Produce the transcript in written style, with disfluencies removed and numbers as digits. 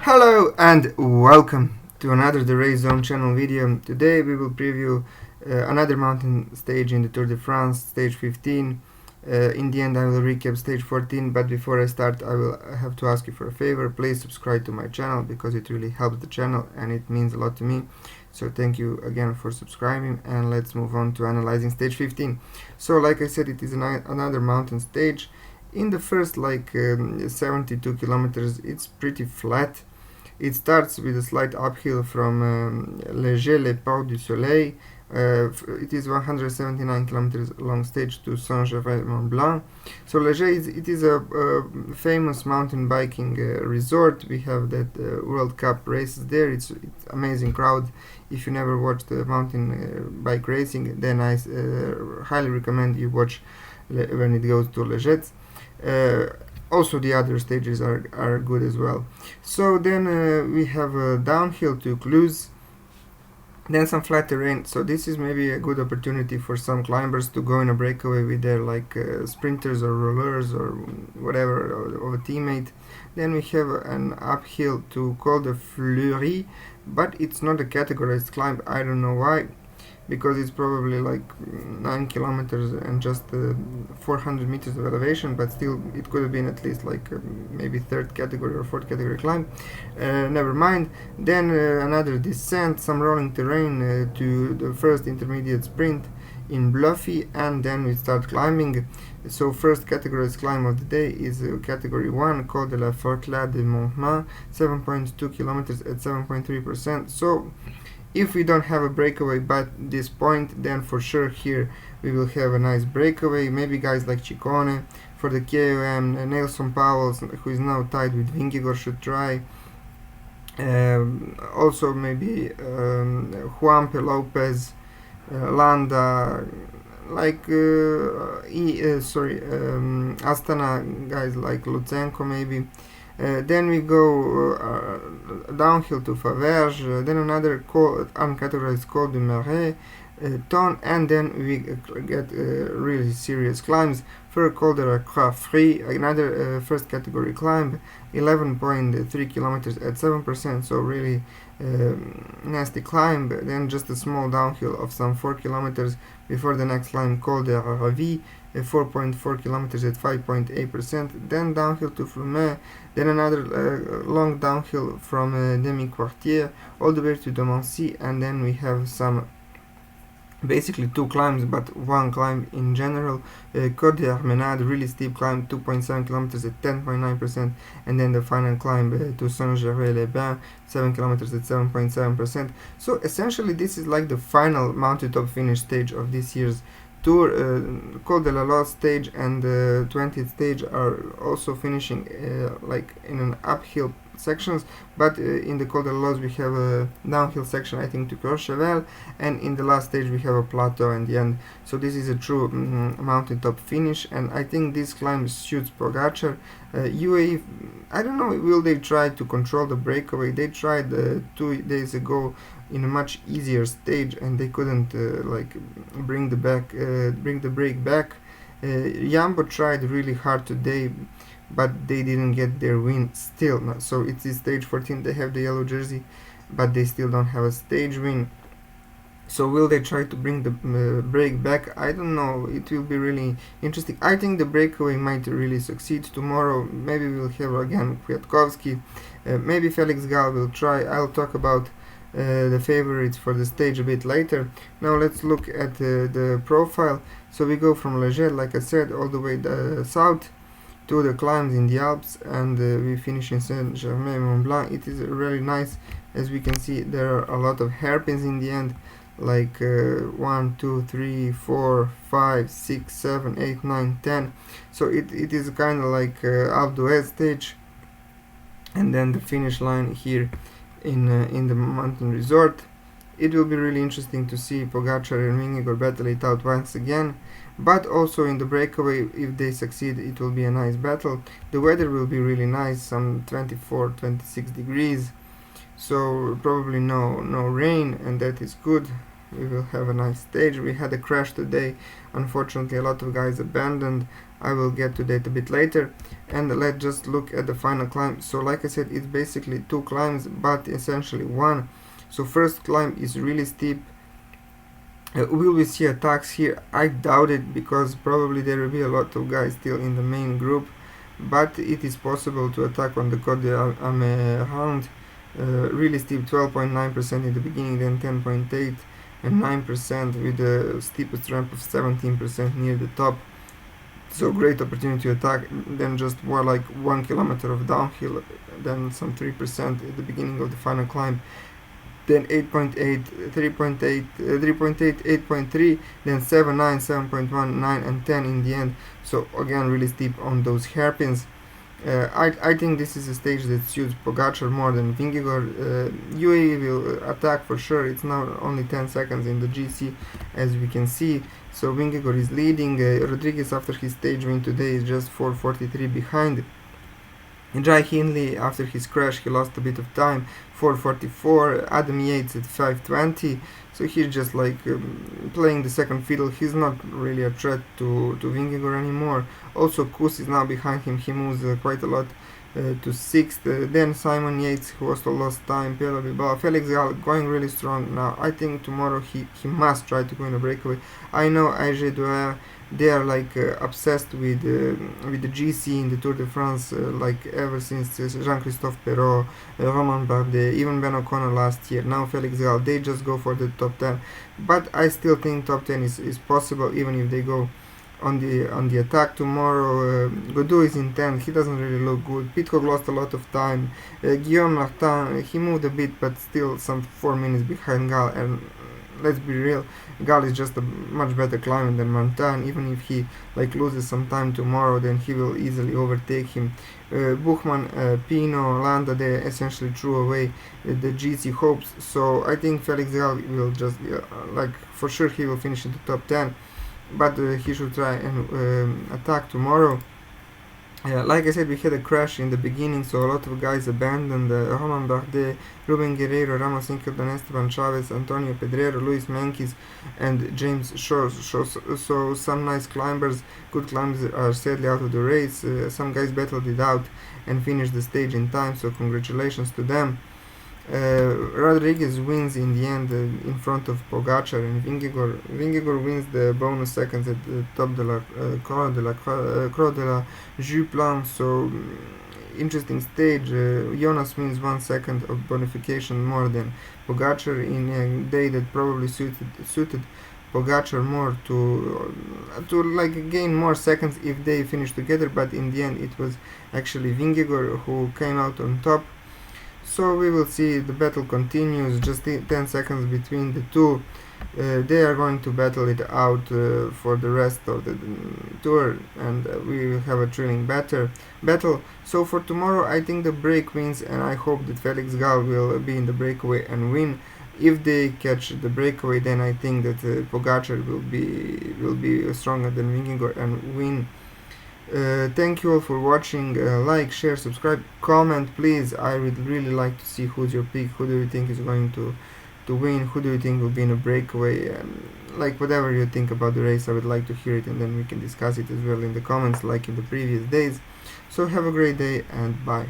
Hello and welcome to another The Race Zone channel video. Today we will preview another mountain stage in the Tour de France, stage 15. In the end I will recap stage 14, but before I start I will have to ask you for a favor. Please subscribe to my channel because it really helps the channel and it means a lot to me. So thank you again for subscribing, and let's move on to analyzing stage 15. So like I said, it is another mountain stage. In the first 72 kilometers it's pretty flat. It starts with a slight uphill from Léger-les-Ports du Soleil. It is 179 kilometers long stage to Saint-Gervais-Mont-Blanc. So Léger is a famous mountain biking resort. We have that World Cup races there. It's amazing crowd. If you never watched the mountain bike racing, then I highly recommend you watch when it goes to Léger. Also the other stages are good as well. So then we have a downhill to Cluse, then some flat terrain. So this is maybe a good opportunity for some climbers to go in a breakaway with their sprinters or rollers or whatever of a teammate. Then we have an uphill to Col de Fleury, but it's not a categorized climb. I don't know why, because it's probably like 9 kilometers and just 400 meters of elevation, but still it could have been at least maybe third category or fourth category climb. Never mind. Then another descent, some rolling terrain to the first intermediate sprint in Bluffy, and then we start climbing. So first categorized climb of the day is category 1, Col de la Forclaz de Montmain, 7.2 kilometers at 7.3%. So if we don't have a breakaway by this point, then for sure here we will have a nice breakaway. Maybe guys like Ciccone for the KOM, Nelson Powell, who is now tied with Vingegaard, should try. Also maybe Juanpe Lopez, Landa, Astana guys like Lutsenko maybe. Then we go downhill to Faverges, then another uncategorized Col du Marais, Ton, and then we get really serious climbs for Col de la Croix-Frie, another first category climb, 11.3 kilometers at 7%, so really nasty climb. Then just a small downhill of some 4 kilometers before the next climb, Col de Ravis, 4.4 kilometers at 5.8%, then downhill to Flumet, then another long downhill from Demi-Quartier all the way to Domancy, and then we have some basically two climbs, but one climb in general, Côte d'Armenade, really steep climb, 2.7 kilometers at 10.9%, and then the final climb to Saint-Gervais-les-Bains, 7 kilometers at 7.7%. So essentially this is like the final mountaintop finish stage of this year's Tour. Col de la Loze stage and the 20th stage are also finishing in an uphill sections, but in the Col de la Loze we have a downhill section, I think, to Courchevel, and in the last stage we have a plateau in the end. So this is a true mountaintop finish, and I think this climb suits Pogacar. UAE, I don't know, will they try to control the breakaway? They tried 2 days ago in a much easier stage and they couldn't bring the break back. Jumbo tried really hard today, but they didn't get their win still. So it is stage 14, they have the yellow jersey, but they still don't have a stage win. So will they try to bring the break back? I don't know, it will be really interesting. I think the breakaway might really succeed tomorrow. Maybe we'll have again Kwiatkowski, maybe Felix Gall will try. I'll talk about the favorites for the stage a bit later. Now let's look at the profile. So we go from Léger, like I said, all the way south to the climbs in the Alps, and we finish in Saint-Germain-Mont-Blanc. It is really nice. As we can see, there are a lot of hairpins in the end, 1, 2, 3, 4, 5, 6, 7, 8, 9, 10. So it is kind of like Alpe d'Huez stage, and then the finish line here in the mountain resort. It will be really interesting to see Pogacar and Vingegaard battle it out once again, but also in the breakaway, if they succeed, it will be a nice battle. The weather will be really nice, some 24-26 degrees, so probably no rain, and that is good. We will have a nice stage. We had a crash today, unfortunately a lot of guys abandoned. I will get to that a bit later. And let's just look at the final climb. So like I said, it's basically 2 climbs, but essentially 1. So first climb is really steep. Will we see attacks here? I doubt it, because probably there will be a lot of guys still in the main group, but it is possible to attack on the Côte d'Amérange. Really steep, 12.9% in the beginning, then 10.8 and 9% with the steepest ramp of 17% near the top. So great opportunity to attack. Then just more like 1 kilometer of downhill, then some 3% at the beginning of the final climb, then 8.8, 3.8, 3.8, 8.3, then 7.9, 7.1, 9 and 10 in the end. So again, really steep on those hairpins. I think this is a stage that suits Pogacar more than Vingegaard. UAE will attack for sure. It's now only 10 seconds in the GC, as we can see. So Vingegaard is leading. Rodriguez, after his stage win today, is just 4:43 behind. Jai Hindley, after his crash, he lost a bit of time, 4:44. Adam Yates at 5:20. So he's just like playing the second fiddle. He's not really a threat to Vingegaard anymore. Also, Kuss is now behind him. He moves quite a lot to 6th. Then Simon Yates, who also lost time. Pello Bilbao. Felix Gall going really strong now. I think tomorrow he must try to go in a breakaway. I know AG Douai, they are like obsessed with the GC in the Tour de France, like ever since Jean-Christophe Perrault, Romain Bardet, even Ben O'Connor last year. Now Felix Gall, they just go for the top 10. But I still think top 10 is possible, even if they go on the attack tomorrow. Godou is in 10th. He doesn't really look good. Pidcock lost a lot of time. Guillaume Martin, he moved a bit, but still some 4 minutes behind Gall. And let's be real, Gall is just a much better climber than Martin. Even if he like loses some time tomorrow, then he will easily overtake him. Buchmann, Pino, Landa, they essentially threw away the GC hopes. So I think Felix Gall will just like for sure he will finish in the top 10, but he should try and attack tomorrow. Like I said, we had a crash in the beginning, so a lot of guys abandoned. Romain Bardet, Ruben Guerreiro, Ramos Incardon, Esteban Chavez, Antonio Pedrero, Luis Menkes, and James Shaw. So some nice climbers, good climbers, are sadly out of the race. Some guys battled it out and finished the stage in time, so congratulations to them. Rodriguez wins in the end in front of Pogacar and Vingegaard. Vingegaard wins the bonus seconds at the top de la Croix de la Juplan. So interesting stage. Jonas wins 1 second of bonification more than Pogacar in a day that probably suited Pogacar more to like gain more seconds if they finish together. But in the end, it was actually Vingegaard who came out on top. So we will see, the battle continues, just 10 seconds between the two. They are going to battle it out for the rest of the tour, and we will have a thrilling battle. So for tomorrow, I think the break wins, and I hope that Felix Gall will be in the breakaway and win. If they catch the breakaway, then I think that Pogacar will be stronger than Vingegaard and win. Thank you all for watching. Like, share, subscribe, comment please. I would really like to see who's your pick. Who do you think is going to win? Who do you think will be in a breakaway? Like whatever you think about the race, I would like to hear it, and then we can discuss it as well in the comments like in the previous days. So have a great day and bye.